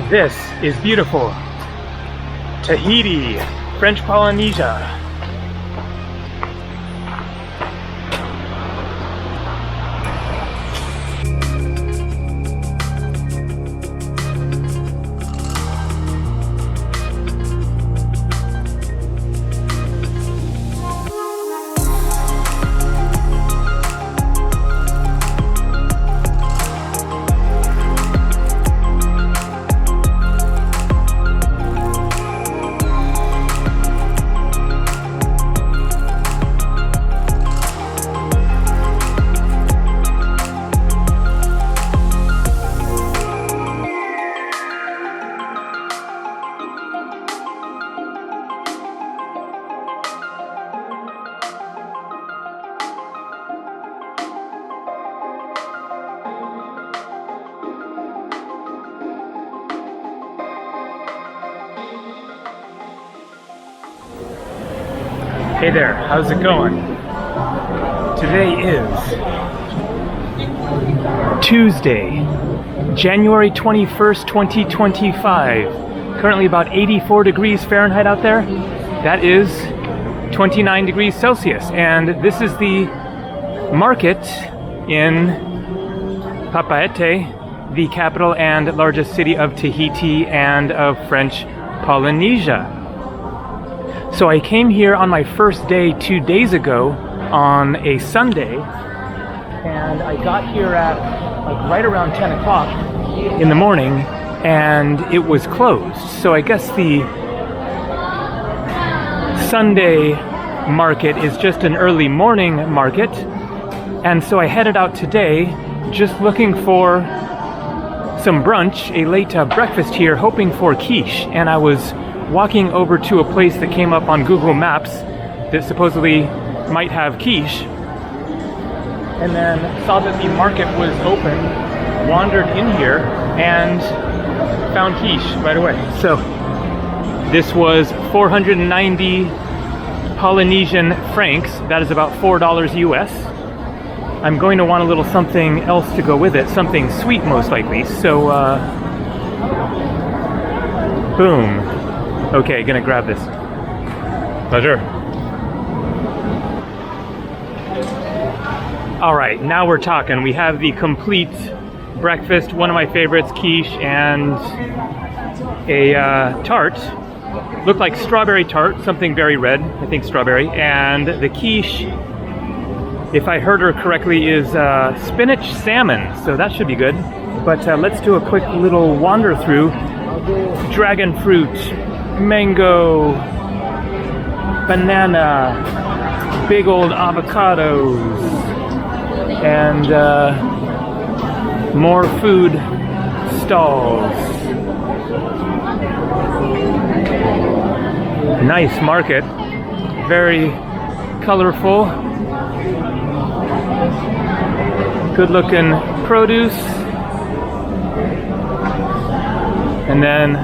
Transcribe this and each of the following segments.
This is beautiful. Tahiti, French Polynesia. Hey there, how's it going? Today is Tuesday, January 21st, 2025. Currently about 84 degrees Fahrenheit out there. That is 29 degrees Celsius. And this is the market in Papeete, the capital and largest city of Tahiti and of French Polynesia. So I came here on my first day 2 days ago on a Sunday, and I got here at like right around 10 o'clock in the morning, and it was closed. So I guess the Sunday market is just an early morning market, and so I headed out today just looking for some brunch, a late breakfast here, hoping for quiche, and I was walking over to a place that came up on Google Maps that supposedly might have quiche, and then saw that the market was open, wandered in here, and found quiche right away. So this was 490 Polynesian francs. That is about $4 US. I'm going to want a little something else to go with it, something sweet most likely. So boom. Okay, gonna grab this. Pleasure. All right, now we're talking. We have the complete breakfast, one of my favorites, quiche, and a tart. Looked like strawberry tart, something very red, I think strawberry. And the quiche, if I heard her correctly, is spinach salmon, so that should be good. But let's do a quick little wander through. Dragon fruit, mango, banana, big old avocados, and more food stalls. Nice market, very colorful, good looking produce, and then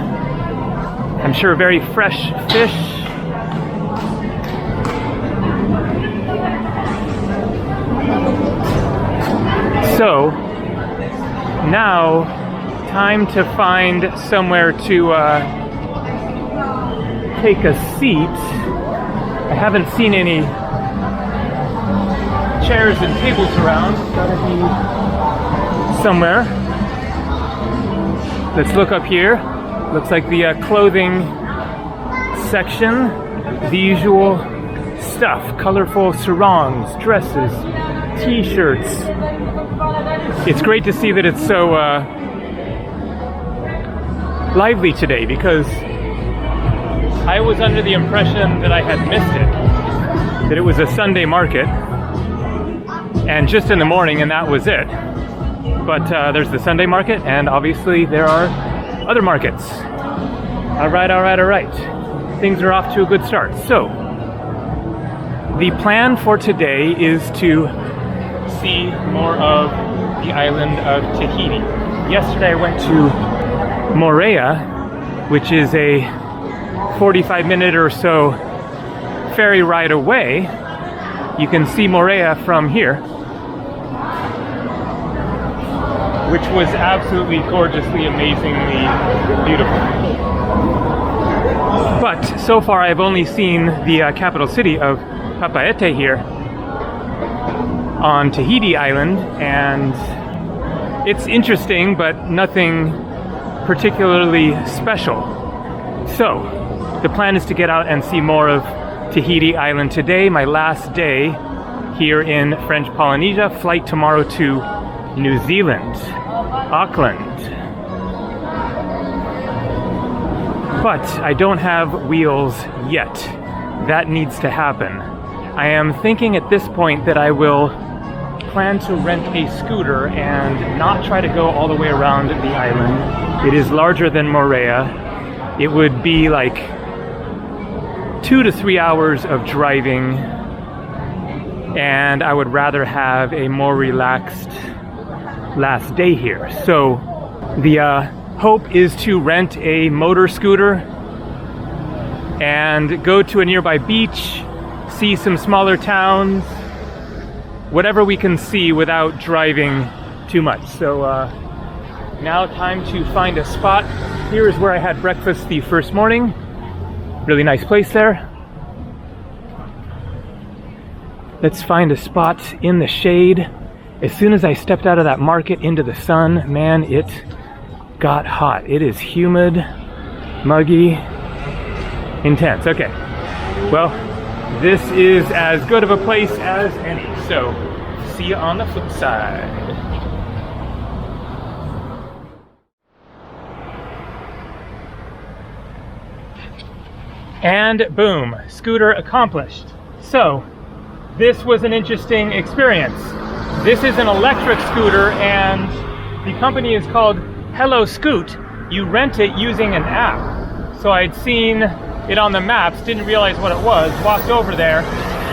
I'm sure very fresh fish. So now time to find somewhere to take a seat. I haven't seen any chairs and tables around. Gotta be somewhere. Let's look up here. Looks like the clothing section. The usual stuff. Colorful sarongs, dresses, t-shirts. It's great to see that it's so lively today, because I was under the impression that I had missed it. That it was a Sunday market and just in the morning, and that was it. But there's the Sunday market, and obviously there are other markets. All right. Things are off to a good start. So the plan for today is to see more of the island of Tahiti. Yesterday I went to Morea, which is a 45-minute or so ferry ride away, you can see Moorea from here, which was absolutely gorgeously, amazingly beautiful. But so far I've only seen the capital city of Papeete here on Tahiti Island, and it's interesting but nothing particularly special. So the plan is to get out and see more of Tahiti Island today, my last day here in French Polynesia. Flight tomorrow to New Zealand, Auckland. But I don't have wheels yet. That needs to happen. I am thinking at this point that I will plan to rent a scooter and not try to go all the way around the island. It is larger than Moorea. It would be like 2 to 3 hours of driving, and I would rather have a more relaxed last day here. So the hope is to rent a motor scooter and go to a nearby beach, see some smaller towns, whatever we can see without driving too much. So now time to find a spot. Here is where I had breakfast the first morning. Really nice place there. Let's find a spot in the shade. As soon as I stepped out of that market into the sun, man, it got hot. It is humid, muggy, intense. Okay, well, this is as good of a place as any. So, see you on the flip side. And boom, scooter accomplished. So, this was an interesting experience. This is an electric scooter, and the company is called Hello Scoot. You rent it using an app. So I'd seen it on the maps, didn't realize what it was, walked over there,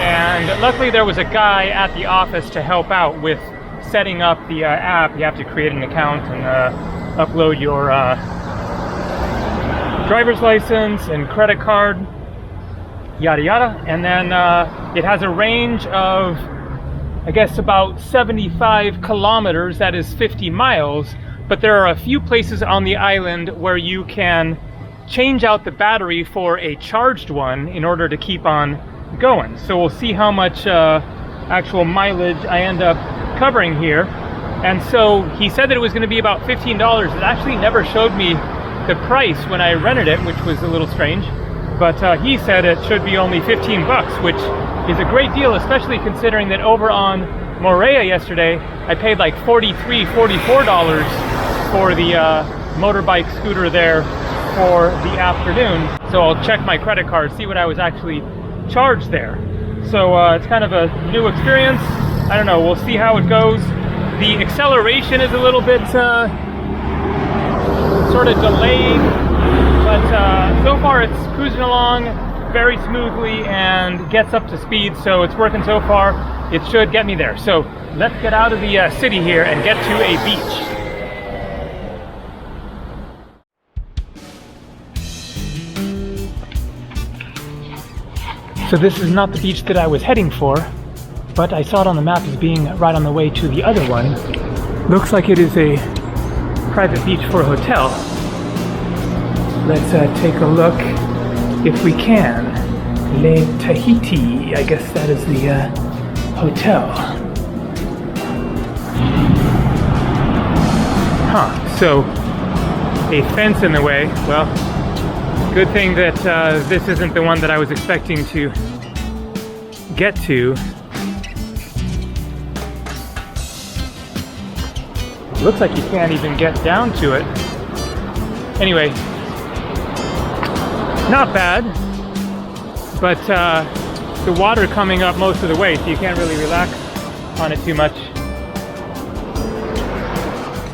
and luckily there was a guy at the office to help out with setting up the app. You have to create an account and upload your driver's license and credit card, yada yada, and then it has a range of, I guess, about 75 kilometers, that is 50 miles, but there are a few places on the island where you can change out the battery for a charged one in order to keep on going. So we'll see how much actual mileage I end up covering here. And so he said that it was going to be about $15. It actually never showed me the price when I rented it, which was a little strange. But he said it should be only 15 bucks, which is a great deal, especially considering that over on Moorea yesterday, I paid like $43, $44 for the motorbike scooter there for the afternoon. So I'll check my credit card, see what I was actually charged there. So it's kind of a new experience. I don't know, we'll see how it goes. The acceleration is a little bit sort of delayed, but so far it's cruising along very smoothly and gets up to speed, so it's working so far. It should get me there. So let's get out of the city here and get to a beach. So this is not the beach that I was heading for, but I saw it on the map as being right on the way to the other one. Looks like it is a private beach for a hotel. Let's take a look if we can. Le Tahiti, I guess that is the hotel. Huh, so a fence in the way. Well, good thing that this isn't the one that I was expecting to get to. Looks like you can't even get down to it. Anyway, not bad, but the water coming up most of the way, so you can't really relax on it too much.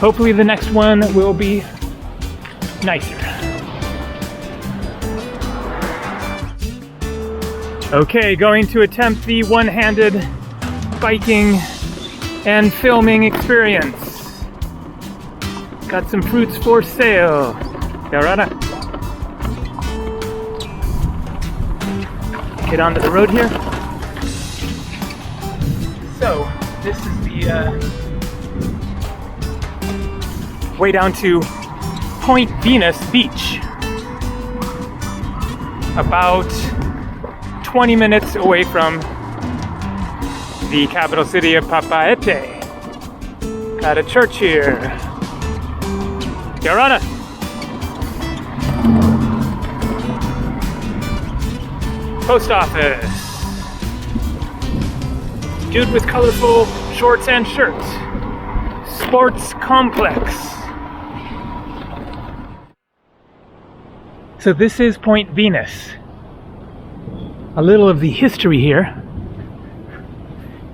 Hopefully the next one will be nicer. Okay, going to attempt the one-handed biking and filming experience. Got some fruits for sale. Aurora. Get onto the road here. So, this is the way down to Point Venus Beach. About 20 minutes away from the capital city of Papeete. Got a church here. Aurora. Post office. Dude with colorful shorts and shirts. Sports complex. So this is Point Venus. A little of the history here.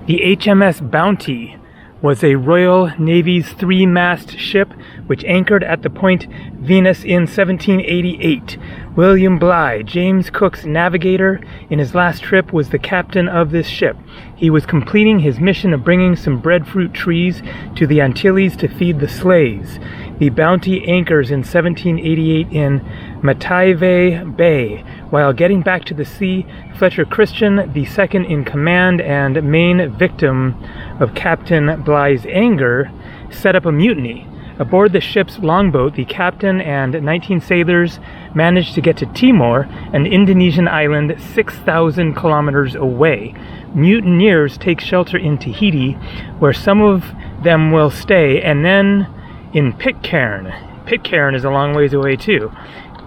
The HMS Bounty was a Royal Navy's three-mast ship which anchored at the Point Venus in 1788. William Bligh, James Cook's navigator in his last trip, was the captain of this ship. He was completing his mission of bringing some breadfruit trees to the Antilles to feed the slaves. The Bounty anchors in 1788 in Matavai Bay. While getting back to the sea, Fletcher Christian, the second in command and main victim of Captain Bligh's anger, set up a mutiny. Aboard the ship's longboat, the captain and 19 sailors managed to get to Timor, an Indonesian island 6,000 kilometers away. Mutineers take shelter in Tahiti, where some of them will stay, and then in Pitcairn. Pitcairn is a long ways away too.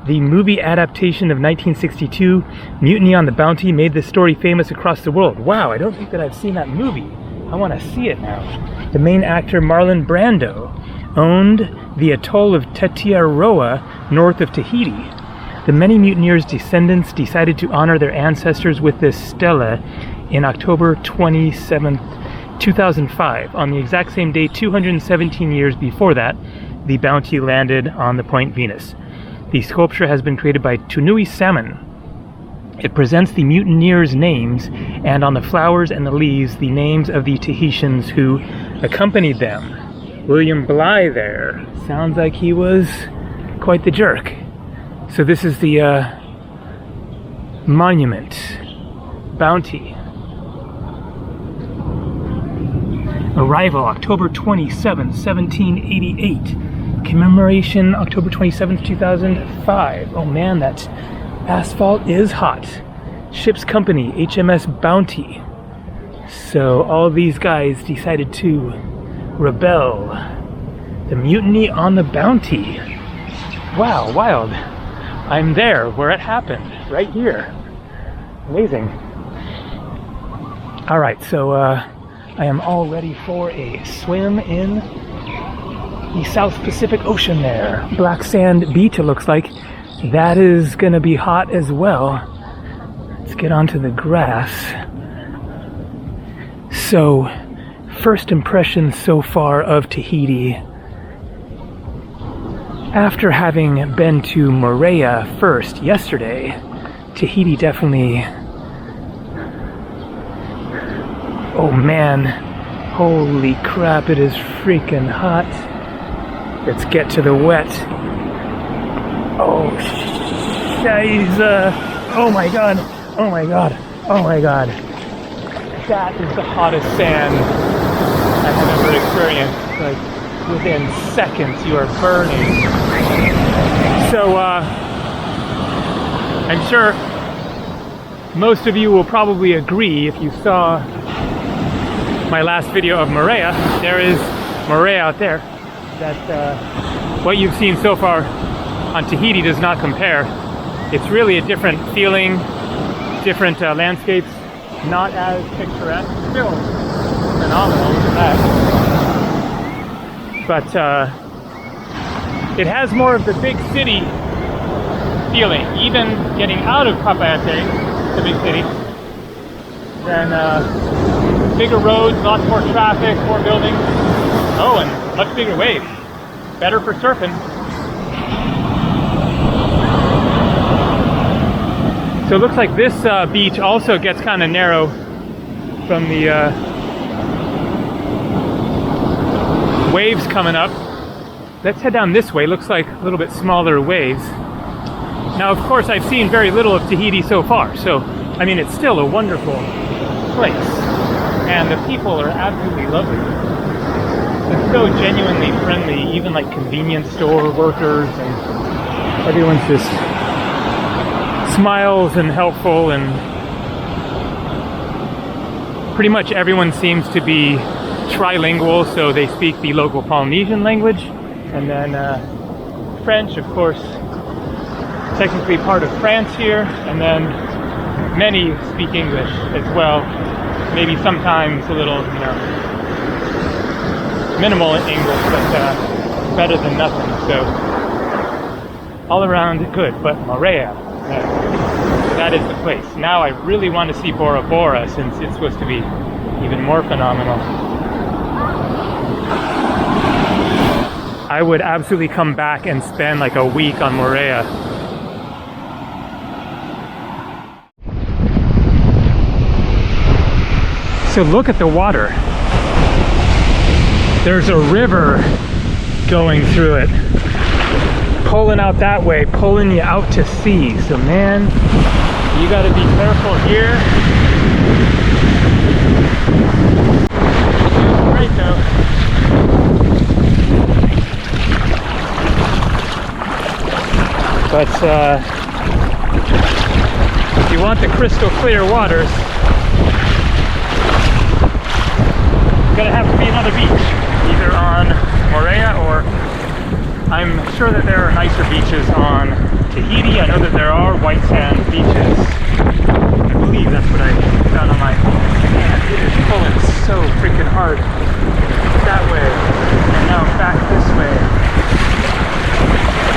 The movie adaptation of 1962, Mutiny on the Bounty, made this story famous across the world. Wow, I don't think that I've seen that movie. I want to see it now. The main actor, Marlon Brando, owned the atoll of Tetiaroa north of Tahiti. The many mutineers' descendants decided to honor their ancestors with this stela in October 27th, 2005. On the exact same day, 217 years before that, the Bounty landed on the Point Venus. The sculpture has been created by Tunui Salmon. It presents the mutineers' names, and on the flowers and the leaves, the names of the Tahitians who accompanied them. William Bligh there. Sounds like he was quite the jerk. So this is the monument. Bounty. Arrival October 27th, 1788. Commemoration October 27th, 2005. Oh man, that asphalt is hot. Ship's company, HMS Bounty. So all these guys decided to rebel. The mutiny on the Bounty. Wow, wild. I'm there where it happened, right here. Amazing. All right, so I am all ready for a swim in the South Pacific Ocean there. Black Sand Beach, it looks like. That is gonna be hot as well. Let's get onto the grass. So, first impressions so far of Tahiti. After having been to Moorea first yesterday, Tahiti definitely... Oh man, holy crap, it is freaking hot. Let's get to the wet. Oh, scheiße. Oh my god, oh my god, oh my god. That is the hottest sand I have ever experienced. Like, within seconds, you are burning. So, I'm sure most of you will probably agree if you saw my last video of Moorea. There is Moorea out there. That what you've seen so far on Tahiti does not compare. It's really a different feeling, different landscapes, not as picturesque. Still phenomenal, look at that. But it has more of the big city feeling, even getting out of Papeete, the big city, than bigger roads, lots more traffic, more buildings. Oh, and much bigger waves. Better for surfing. So it looks like this beach also gets kind of narrow from the waves coming up. Let's head down this way. Looks like a little bit smaller waves. Now, of course, I've seen very little of Tahiti so far, so I mean, it's still a wonderful place, and the people are absolutely lovely. It's so genuinely friendly, even like convenience store workers, and everyone's just smiles and helpful, and pretty much everyone seems to be trilingual, so they speak the local Polynesian language, and then French, of course, technically part of France here, and then many speak English as well, maybe sometimes a little, you know, minimal in English, but better than nothing, so all around good. But Moorea, that is the place. Now I really want to see Bora Bora, since it's supposed to be even more phenomenal. I would absolutely come back and spend like a week on Moorea. So look at the water. There's a river going through it, pulling out that way, pulling you out to sea. So man, you gotta be careful here. Great though. But if you want the crystal clear waters, it's gonna have to be another beach, either on Moorea, or I'm sure that there are nicer beaches on Tahiti. I know that there are white sand beaches. I believe that's what I found on my phone. Man, it is pulling so freaking hard that way, and now back this way.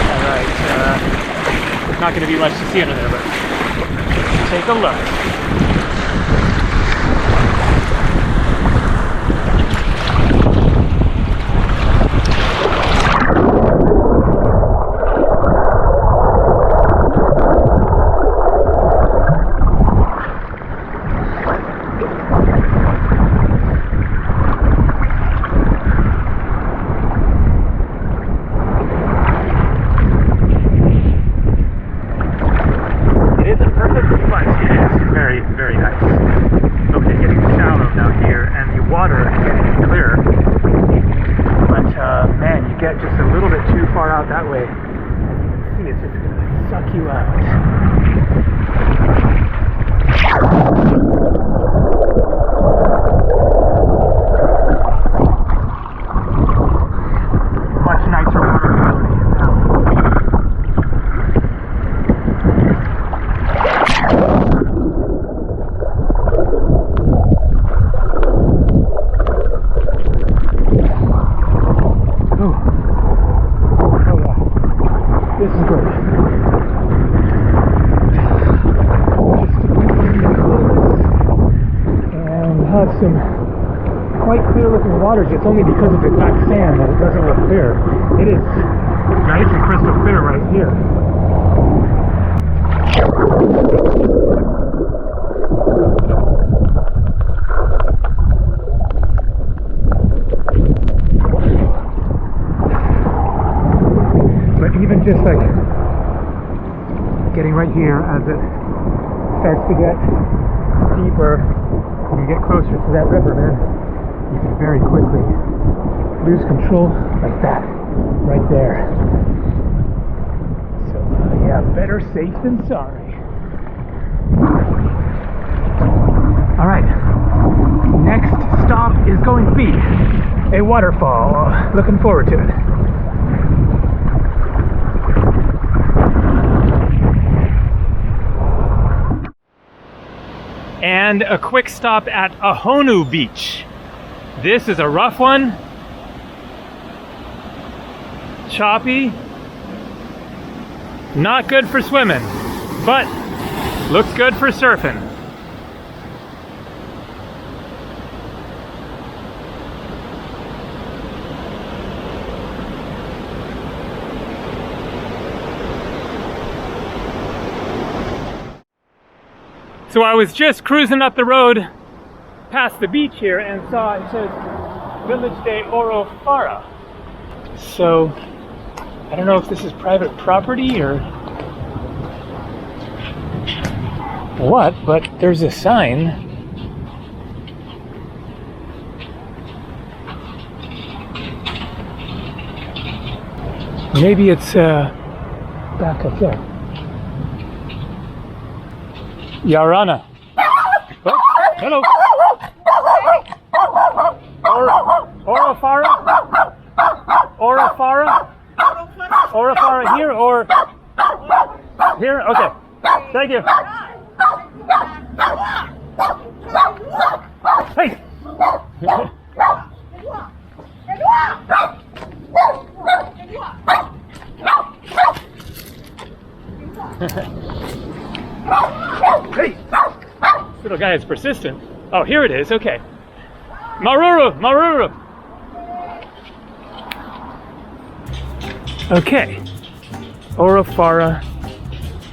Alright, there's not going to be much to see under there, but take a look. Some quite clear looking waters. It's only because of the black sand that it doesn't look clear. It is nice and crystal clear right here. But even just like getting right here as it starts to get deeper, when you get closer to that river, man, you can very quickly lose control like that, right there. So, yeah, better safe than sorry. Alright, next stop is going to be a waterfall. Looking forward to it. And a quick stop at Ahonu Beach. This is a rough one. Choppy. Not good for swimming, but looks good for surfing. So I was just cruising up the road past the beach here and saw it says Village de Orofara. So I don't know if this is private property or what, but there's a sign. Maybe it's back up there. Yarana. Oh, hello. Orofara? Orofara? Orofara here or here? Okay. Thank you. Hey! Hey! This little guy is persistent. Oh, here it is. Okay. Maruru! Maruru! Okay. Orofara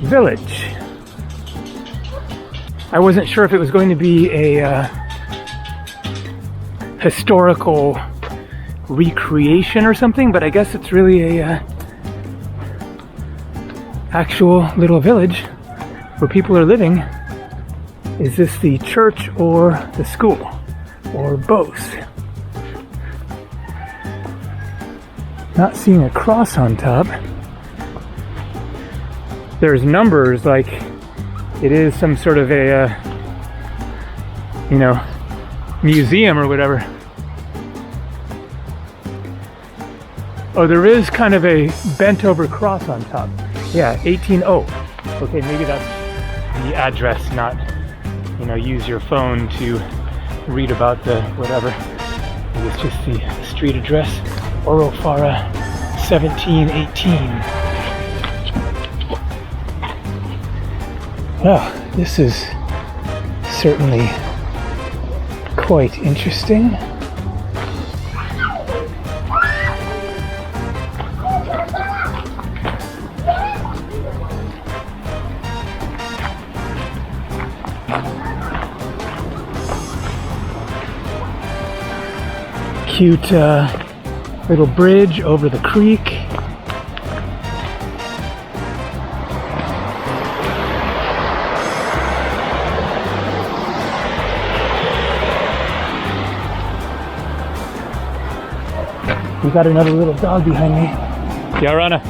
Village. I wasn't sure if it was going to be a historical recreation or something, but I guess it's really a actual little village where people are living. Is this the church or the school? Or both? Not seeing a cross on top. There's numbers, like it is some sort of a, you know, museum or whatever. Oh, there is kind of a bent over cross on top. Yeah, 180. Okay, maybe that's the address, not, you know, use your phone to read about the whatever. It's just the street address. Orofara 1718. Well, this is certainly quite interesting. Cute little bridge over the creek. We got another little dog behind me. Yarana.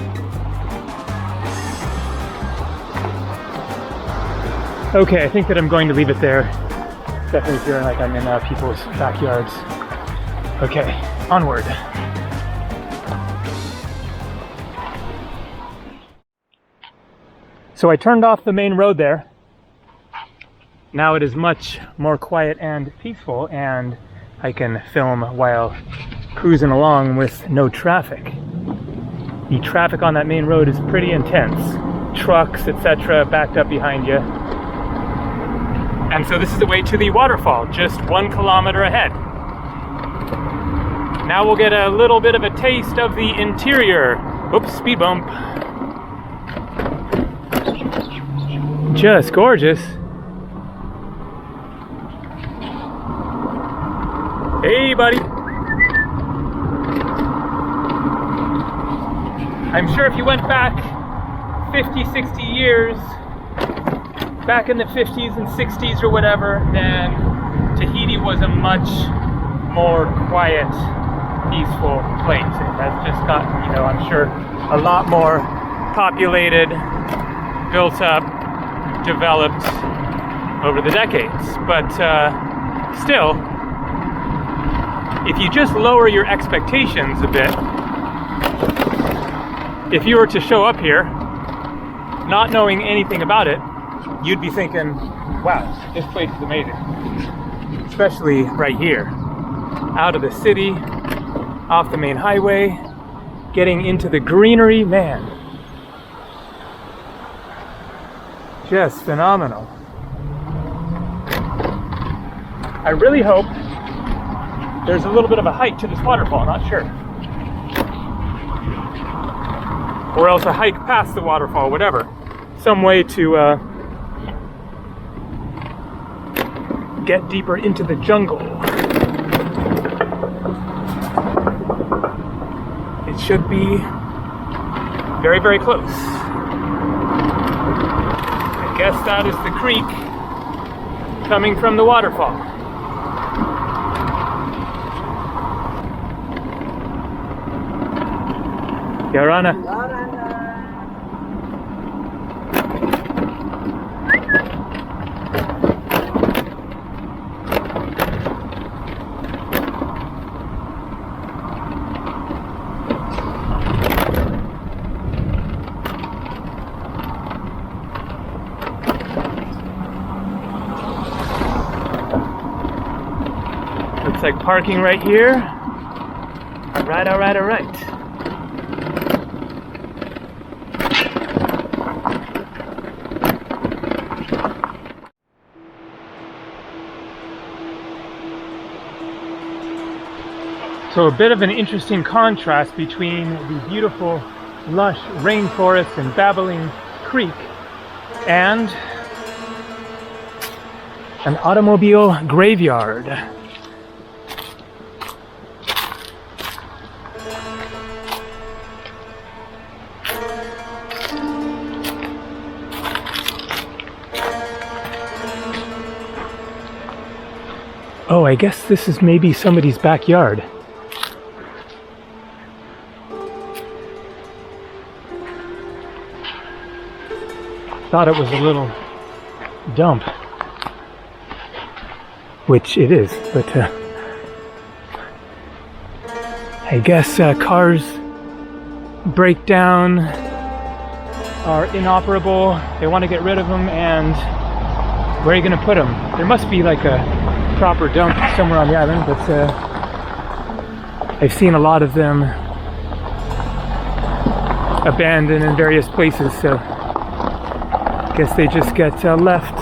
Okay, I think that I'm going to leave it there. Definitely feeling like I'm in people's backyards. Okay, onward. So I turned off the main road there. Now it is much more quiet and peaceful, and I can film while cruising along with no traffic. The traffic on that main road is pretty intense. Trucks, etc., backed up behind you. And so this is the way to the waterfall, just 1 kilometer ahead. Now we'll get a little bit of a taste of the interior. Oops, speed bump. Just gorgeous. Hey, buddy. I'm sure if you went back 50, 60 years, back in the 50s and 60s or whatever, then Tahiti was a much more quiet, peaceful place. It has just gotten, you know, I'm sure a lot more populated, built up, developed over the decades. But still, if you just lower your expectations a bit, if you were to show up here not knowing anything about it, you'd be thinking, wow, this place is amazing. Especially right here, out of the city, off the main highway, getting into the greenery, man. Just phenomenal. I really hope there's a little bit of a hike to this waterfall, not sure. Or else a hike past the waterfall, whatever. Some way to get deeper into the jungle. It should be very, very close. I guess that is the creek coming from the waterfall. Yarana. Looks like parking right here. Alright, alright, alright. So a bit of an interesting contrast between the beautiful, lush rainforest and babbling creek and an automobile graveyard. Oh, I guess this is maybe somebody's backyard. Thought it was a little dump, which it is, but I guess cars break down, are inoperable, they want to get rid of them, and where are you going to put them? There must be like a proper dump somewhere on the island, but I've seen a lot of them abandoned in various places, so guess they just get left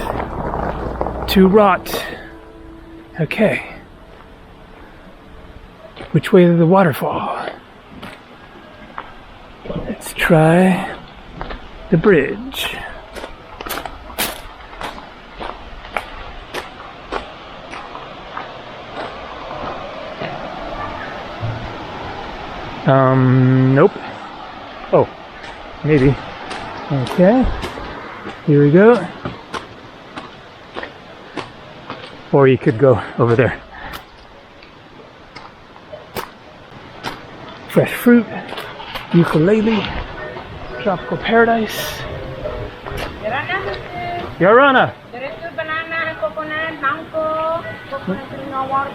to rot. Okay. Which way to the waterfall? Let's try the bridge. Nope. Oh, maybe. Okay. Here we go. Or you could go over there. Fresh fruit, ukulele, tropical paradise. Yarana. Banana, coconut, mango, coconut, no water,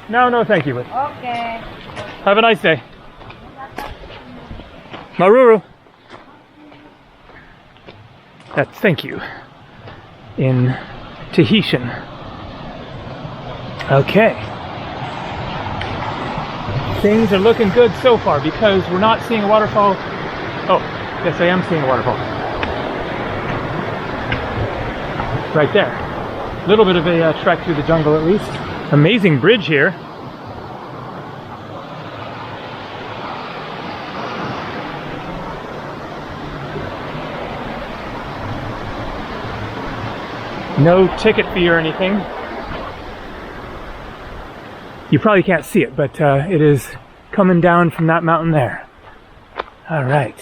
No, thank you. Okay. Have a nice day. Maruru. That's thank you in Tahitian. Okay. Things are looking good so far because we're not seeing a waterfall. Oh, yes, I am seeing a waterfall. Right there. A little bit of a trek through the jungle at least. Amazing bridge here. No ticket fee or anything. You probably can't see it, but it is coming down from that mountain there. All right.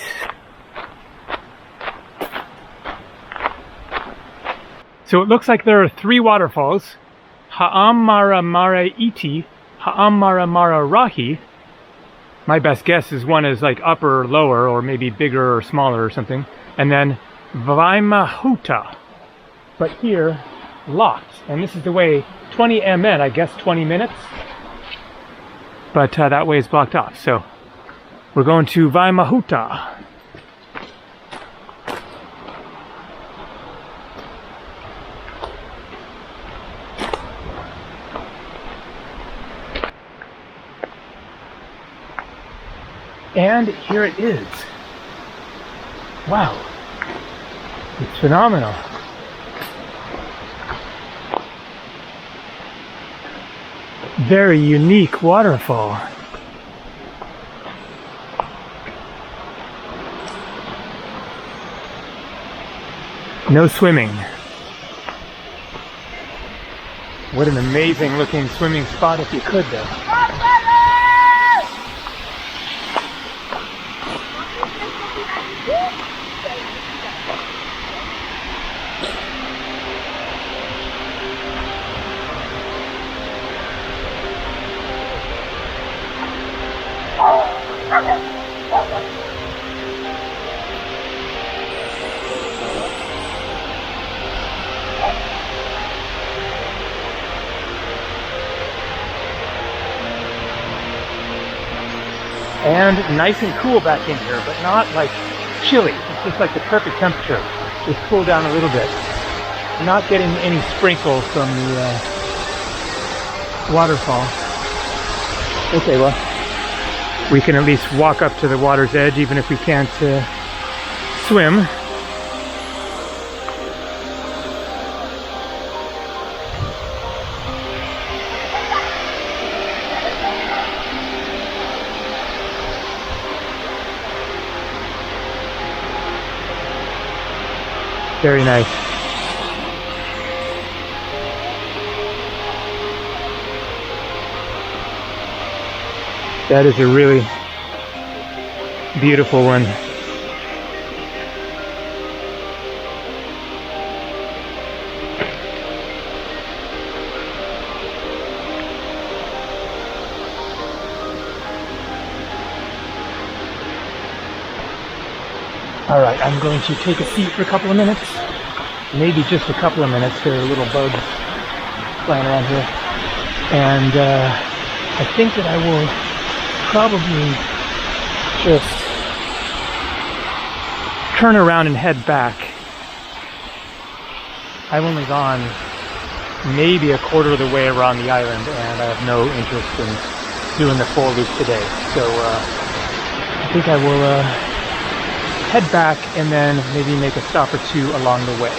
So it looks like there are 3 waterfalls. Ha'amaramara'iti, Ha'amaramararahi. My best guess is one is like upper or lower, or maybe bigger or smaller or something. And then Vaimahuta. But here, locked. And this is the way 20 mn, I guess 20 minutes. But that way is blocked off. So we're going to Vaimahuta. And here it is. Wow. It's phenomenal. Very unique waterfall. No swimming. What an amazing looking swimming spot if you could though. And nice and cool back in here, but not like chilly. It's just like the perfect temperature. Just cool down a little bit. Not getting any sprinkles from the waterfall. Okay, well, we can at least walk up to the water's edge even if we can't swim. Very nice. That is a really beautiful one. All right, I'm going to take a seat for a couple of minutes. Maybe just a couple of minutes. There are little bugs flying around here. And I think that I will probably just turn around and head back. I've only gone maybe a quarter of the way around the island, and I have no interest in doing the full loop today. So I think I will head back and then maybe make a stop or two along the way.